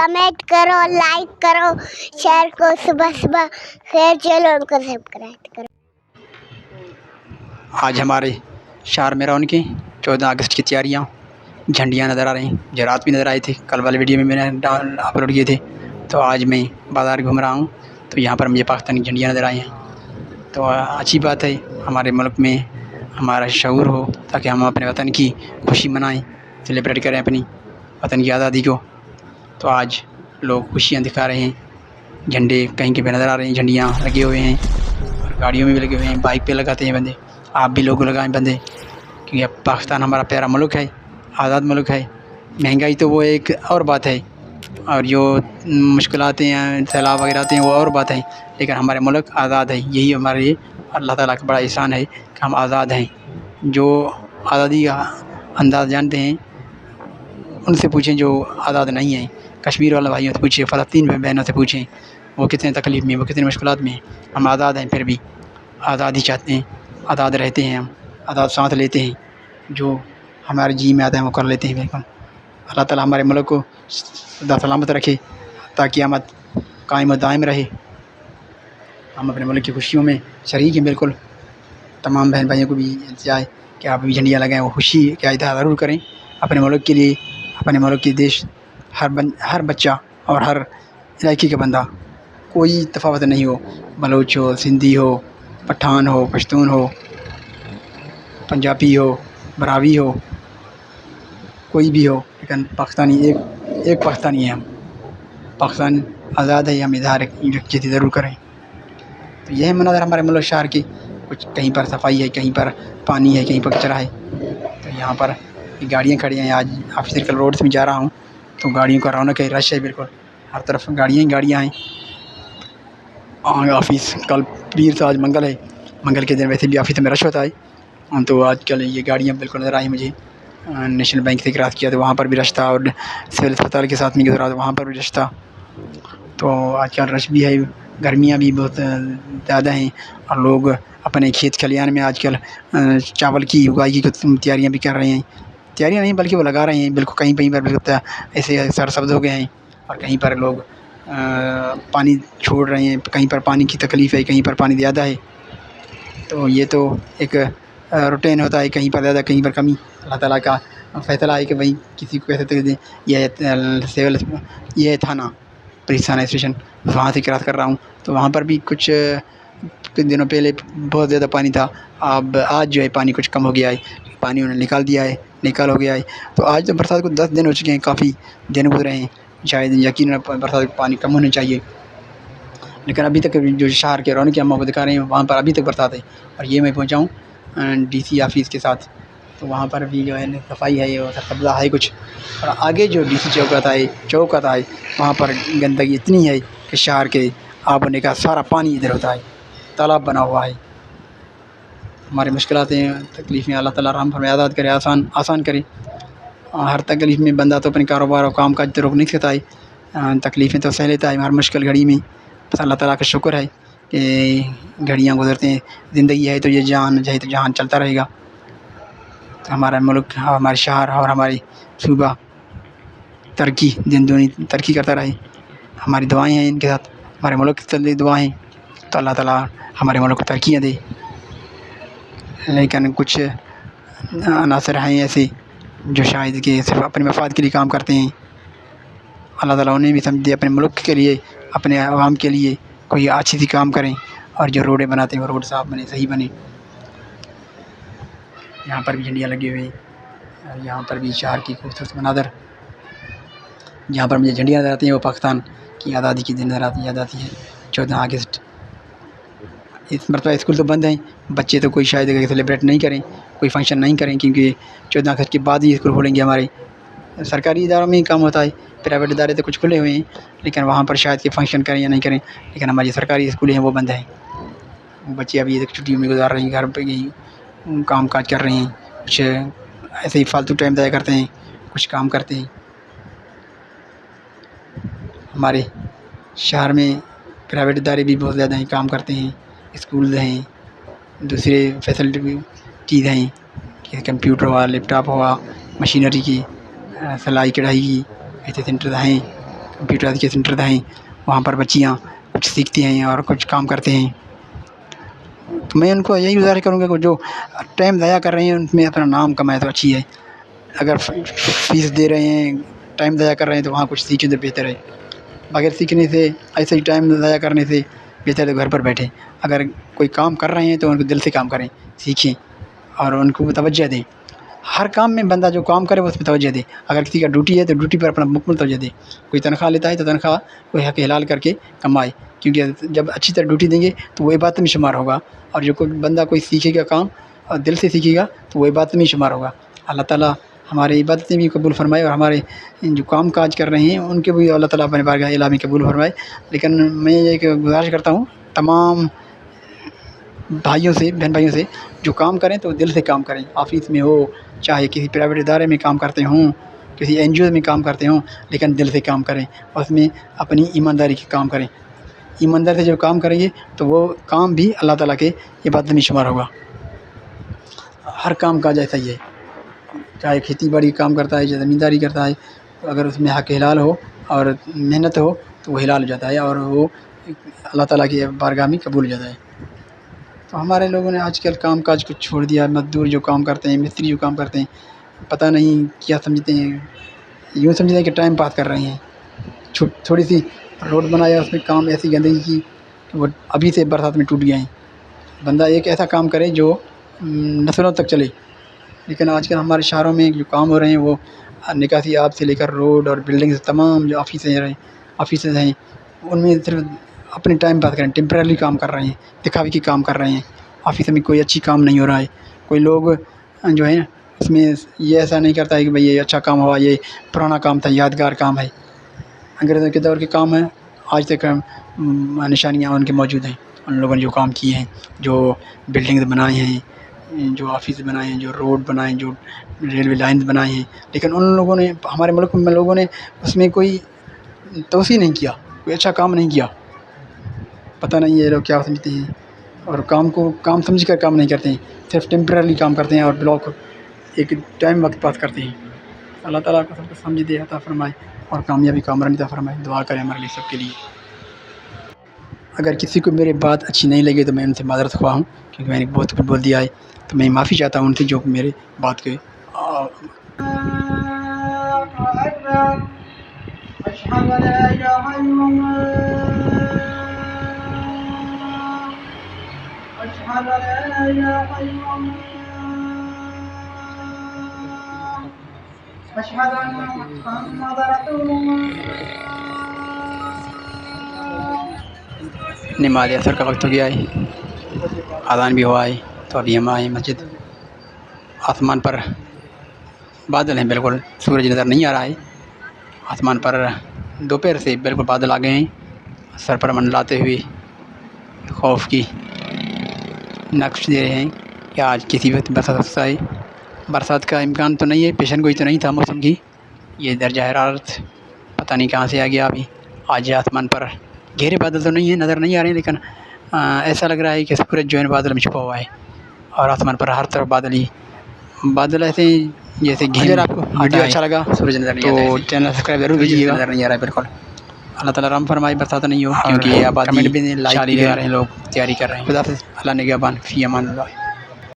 Comment करो, like करो, share को सुबह सुबह, फिर चैनल को सब्सक्राइब करो। आज हमारे शहर में रौनकें 14 अगस्त की तैयारियाँ, झंडियाँ नज़र आ रही हैं। जो रात भी नज़र आए थे, कल वाले वीडियो में मैंने अपलोड किए थे। तो आज मैं बाज़ार घूम रहा हूँ तो यहाँ पर मुझे पाकिस्तानी झंडियाँ नज़र आई हैं। तो अच्छी बात है हमारे मुल्क में हमारा शऊर हो, ताकि हम अपने वतन की खुशी मनाएं, सेलिब्रेट करें अपनी वतन की आज़ादी को। तो आज लोग खुशियाँ दिखा रहे हैं, झंडे कहीं के भी नज़र आ रहे हैं, झंडियाँ लगे हुए हैं और गाड़ियों में भी लगे हुए हैं, बाइक पे लगाते हैं बंदे। आप भी लोगों लगाएं बंदे, क्योंकि अब पाकिस्तान हमारा प्यारा मुल्क है, आज़ाद मुल्क है। महंगाई तो वो एक और बात है, और जो मुश्किलातें हैं, सैलाब वगैरह आते हैं, वो और बात है, लेकिन हमारे मुल्क आज़ाद है। यही हमारे लिए अल्लाह ताला का बड़ा एहसान है कि हम आज़ाद हैं। जो आज़ादी का अंदाज़ जानते हैं उनसे पूछें, जो आज़ाद नहीं हैं। कश्मीर वाले भाइयों से पूछिए, फ़लस्तीन में बहनों से पूछें, वो कितने तकलीफ़ में, वो कितनी मुश्किलात में हैं। हम आज़ाद हैं, फिर भी आज़ादी चाहते हैं, आज़ाद रहते हैं, हम आज़ाद सांस लेते हैं, जो हमारे जी में आता है वो कर लेते हैं। बिल्कुल अल्लाह ताला हमारे मुल्क को सदा सलामत रखे, ताकि क़यामत कायम और दायम रहे। हम अपने मुल्क की खुशियों में शरीक हैं। बिल्कुल तमाम बहन भाइयों को भी चाहे कि आप भी झंडियाँ लगाएं, वो खुशी का इज़हार ज़रूर करें अपने मुल्क के लिए, अपने मुल्क के देश। हर बच्चा और हर इलाके का बंदा, कोई तफावत नहीं हो, बलोच हो, सिंधी हो, पठान हो, पश्तून हो, पंजाबी हो, बरावी हो, कोई भी हो, लेकिन पाकिस्तानी एक पाकिस्तानी है। हम पाकिस्तान आज़ाद है, हम इज़हार यकजहती ज़रूर करें। तो यह है मंज़र हमारे मुल्क शहर की। कुछ कहीं पर सफाई है, कहीं पर पानी है, कहीं पर कचरा है। तो यहाँ पर गाड़ियाँ खड़ी हैं। आज ऑफिस सर्कल रोड से मैं जा रहा हूँ तो गाड़ियों का रौनक है, रश है, बिल्कुल हर तरफ गाड़ियाँ ही गाड़ियाँ हैं। ऑफिस कल पीर था, आज मंगल है, मंगल के दिन वैसे भी ऑफिस में रश होता है। तो आजकल ये गाड़ियाँ बिल्कुल नज़र आई मुझे। नेशनल बैंक से क्रॉस किया तो वहाँ पर भी रश था, और सिविल अस्पताल के साथ में गुजरा तो वहाँ पर भी रश था। तो आजकल रश भी है, गर्मियाँ भी बहुत ज़्यादा हैं, और लोग अपने खेत खलिहान में आजकल चावल की उगाई की तैयारियाँ भी कर रहे हैं। तैयारियाँ नहीं बल्कि वो लगा रहे हैं। बिल्कुल कहीं कहीं पर बिल्कुल ऐसे सरसब्ज़ हो गए हैं, और कहीं पर लोग पानी छोड़ रहे हैं, कहीं पर पानी की तकलीफ़ है, कहीं पर पानी ज़्यादा है। तो ये तो एक रूटीन होता है, कहीं पर ज़्यादा कहीं पर कमी। अल्लाह ताला का फ़ैसला है कि भाई किसी को कैसे तकलीफ दें। ये थाना पुलिस थाना स्टेशन, वहाँ से क्रॉस कर रहा हूँ तो वहाँ पर भी कुछ दिनों पहले बहुत ज़्यादा पानी था। अब आज जो है पानी कुछ कम हो गया है, पानी उन्होंने निकाल दिया है, निकाल हो गया है। तो आज तो बरसात को 10 दिन हो चुके हैं, काफ़ी दिन गुजरे हैं। शायद यकीन बरसात का पानी कम होना चाहिए, लेकिन अभी तक जो शहर के रौनक हम आपको दिखा रहे हैं वहाँ पर अभी तक बरसात है। और ये मैं पहुँचा हूँ DC ऑफिस के साथ, तो वहाँ पर भी जो है सफाई है और कब्जा है कुछ। और आगे जो DC चौक आता है वहाँ पर गंदगी इतनी है कि शहर के आबोने का सारा पानी इधर होता है, तालाब बना हुआ है। हमारी मुश्किलातें तकलीफ़ें अल्लाह ताला रहम फरमाए, आज़ाद करे, आसान करे। हर तकलीफ़ में बंदा तो अपने कारोबार और काम काज तो रोक नहीं सकता है, तकलीफ़ें तो सह लेता है हर मुश्किल घड़ी में। बस अल्लाह ताला का शुक्र है कि घड़ियाँ गुज़रते हैं, ज़िंदगी है तो ये जहान है तो जहान चलता रहेगा। तो हमारा मुल्क, हमारे शहर और हमारी सूबा तरक्की दिन दूनी तरक्की करता रहे। हमारी दुआएं हैं इनके साथ, हमारे मुल्क के लिए दुआ हैं। तो अल्लाह ताला हमारे मुल्क को तरक्कियाँ दे। लेकिन कुछ अनासर हैं ऐसे जो शायद कि सिर्फ अपने मफाद के लिए काम करते हैं। अल्लाह ताला उन्हें भी समझ दे, अपने मुल्क के लिए, अपने आवाम के लिए कोई अच्छी सी काम करें, और जो रोडें बनाते हैं वो रोड साफ़ बने, सही बने। यहाँ पर भी झंडियाँ लगी हुई हैं, और यहाँ पर भी शहर की खूबसूरत मनाज़र, जहाँ पर मुझे झंडियाँ नज़र आती हैं वो पाकिस्तान की आज़ादी की दिन याद आती है, 14 अगस्त। इस मरतबा स्कूल तो बंद हैं, बच्चे तो कोई शायद सेलिब्रेट नहीं करें, कोई फंक्शन नहीं करें, क्योंकि 14 अगस्त के बाद ही स्कूल खुलेंगे। हमारे सरकारी इदारों में ही काम होता है, प्राइवेट इदारे तो कुछ खुले हुए हैं, लेकिन वहाँ पर शायद कि फ़ंक्शन करें या नहीं करें। लेकिन हमारी सरकारी स्कूलें हैं वो बंद हैं। बच्चे अभी तक छुट्टियों में गुजार रहे हैं, घर पर ही काम काज कर रहे हैं, कुछ ऐसे ही फालतू टाइम ज़ाया करते हैं, कुछ काम करते हैं। हमारे शहर में प्राइवेट इदारे भी बहुत ज़्यादा हैं, काम करते हैं, स्कूल हैं, दूसरे फैसिलिटी चीज़ हैं कि कंप्यूटर हुआ, लैपटॉप हुआ, मशीनरी की, सिलाई कढ़ाई की, ऐसे सेंटर हैं। کمپیوٹر کے سینٹر ہیں، وہاں پر بچیاں کچھ سیکھتی ہیں اور کچھ کام کرتے ہیں. تو میں ان کو یہی گزارش کروں گا کہ جو ٹائم ضائع کر رہے ہیں ان میں اپنا نام کمائے تو اچھی ہے. اگر فیس دے رہے ہیں، ٹائم ضائع کر رہے ہیں تو وہاں کچھ سیکھیں تو بہتر ہے. بغیر سیکھنے سے، ایسے ہی ٹائم ضائع کرنے سے بہتر ہے گھر پر بیٹھے. اگر کوئی کام کر رہے ہیں تو ان کو دل سے کام کریں، سیکھیں اور ان کو توجہ دیں. ہر کام میں بندہ جو کام کرے وہ اس پہ توجہ دے. اگر کسی کا ڈیوٹی ہے تو ڈیوٹی پر اپنا مکمل توجہ دے. کوئی تنخواہ لیتا ہے تو تنخواہ کوئی حق حلال کر کے کمائے، کیونکہ جب اچھی طرح ڈیوٹی دیں گے تو وہ عبادت میں شمار ہوگا. اور جو کوئی بندہ کوئی سیکھے گا کام اور دل سے سیکھے گا تو وہ عبادت میں شمار ہوگا. اللہ تعالیٰ ہماری عبادتیں بھی قبول فرمائے اور ہمارے جو کام کاج کر رہے ہیں ان کے بھی اللہ تعالیٰ اپنے بارگاہ الہی میں قبول فرمائے. لیکن میں یہ گزارش کرتا ہوں تمام بھائیوں سے، بہن بھائیوں سے، جو کام کریں تو دل سے کام کریں. آفس میں ہو، چاہے کسی پرائیویٹ ادارے میں کام کرتے ہوں، کسی این جی او میں کام کرتے ہوں، لیکن دل سے کام کریں اور اس میں اپنی ایمانداری کے کام کریں. ایماندار سے جب کام کریں گے تو وہ کام بھی اللہ تعالیٰ کے عبادت میں شمار ہوگا. ہر کام کاج ایسا ہی ہے، چاہے کھیتی باڑی کام کرتا ہے، چاہے زمینداری کرتا ہے، اگر اس میں حق حلال ہو اور محنت ہو تو وہ حلال ہو جاتا ہے اور وہ اللہ تعالیٰ کی بارگاہ میں قبول ہو جاتا ہے. تو ہمارے لوگوں نے آج کل کام کاج کو چھوڑ دیا. مزدور جو کام کرتے ہیں، مستری جو کام کرتے ہیں، پتہ نہیں کیا سمجھتے ہیں، یوں سمجھتے ہیں کہ ٹائم پاس کر رہے ہیں. تھوڑی سی روڈ بنایا، اس میں کام ایسی گندگی کی کہ وہ ابھی سے برسات میں ٹوٹ گئے ہیں. بندہ ایک ایسا کام کرے جو نسلوں تک چلے. لیکن آج کل ہمارے شہروں میں جو کام ہو رہے ہیں وہ نکاسی آب سے لے کر روڈ اور بلڈنگ سے تمام جو آفیسز ہیں ان میں صرف اپنے ٹائم پاس کریں، ٹیمپرری کام کر رہے ہیں، دکھاوے کی کام کر رہے ہیں. آفس میں کوئی اچھی کام نہیں ہو رہا ہے. کوئی لوگ جو ہے اس میں یہ ایسا نہیں کرتا ہے کہ بھئی یہ اچھا کام ہوا، یہ پرانا کام تھا، یادگار کام ہے. انگریزوں کے دور کے کام ہیں، آج تک نشانیاں ان کے موجود ہیں. ان لوگوں نے جو کام کیے ہیں، جو بلڈنگز بنائے ہیں، جو آفس بنائے ہیں، جو روڈ بنائے ہیں، جو ریلوے لائنز بنائے ہیں، لیکن ان لوگوں نے، ہمارے ملک میں لوگوں نے اس میں کوئی توسیع نہیں کیا، کوئی اچھا کام نہیں کیا. پتہ نہیں یہ لوگ کیا سمجھتے ہیں اور کام کو کام سمجھ کر کام نہیں کرتے ہیں، صرف ٹیمپرری کام کرتے ہیں اور بلاک ایک ٹائم وقت پاس کرتے ہیں. اللہ تعالیٰ کو سب کو سمجھ دے، عطا فرمائے اور کامیابی کامرانی عطا فرمائے. دعا کریں ہمارے لیے سب کے لیے. اگر کسی کو میری بات اچھی نہیں لگے تو میں ان سے معذرت خواہ ہوں، کیونکہ میں نے بہت کچھ بول دیا ہے. تو میں معافی چاہتا ہوں ان سے جو میرے بات کے نماز عصر کا وقت ہو گیا ہے، اذان بھی ہوا ہے. تو ابھی ہم آئے مسجد. آسمان پر بادل ہیں، بالکل سورج نظر نہیں آ رہا ہے. آسمان پر دوپہر سے بالکل بادل آ گئے ہیں، سر پر منڈلاتے ہوئے خوف کی نقش دے رہے ہیں کہ آج کسی وقت برسات ہو سکتا ہے. برسات کا امکان تو نہیں ہے، پیشن گوئی تو نہیں تھا موسم کی. یہ درجہ حرارت پتہ نہیں کہاں سے آ گیا. ابھی آج آسمان پر گہرے بادل تو نہیں ہیں، نظر نہیں آ رہے ہیں، لیکن ایسا لگ رہا ہے کہ سورج جو ہے بادل میں چھپا ہوا ہے اور آسمان پر ہر طرف بادل ہی بادل ایسے جیسے گھیر. اگر آپ کو ویڈیو اچھا لگا سورج نظر نہیں تو چینل سبسکرائب ضرور کیجیے گا. نظر نہیں آ رہا ہے بالکل. اللہ تعالیٰ رحم فرمائے، برسات نہیں ہو، کیونکہ آبادی کمنٹ بھی لائک بھی دے رہے ہیں، لوگ تیاری کر رہے ہیں. خدا حافظ. اللہ نگہبان، فی امان اللہ.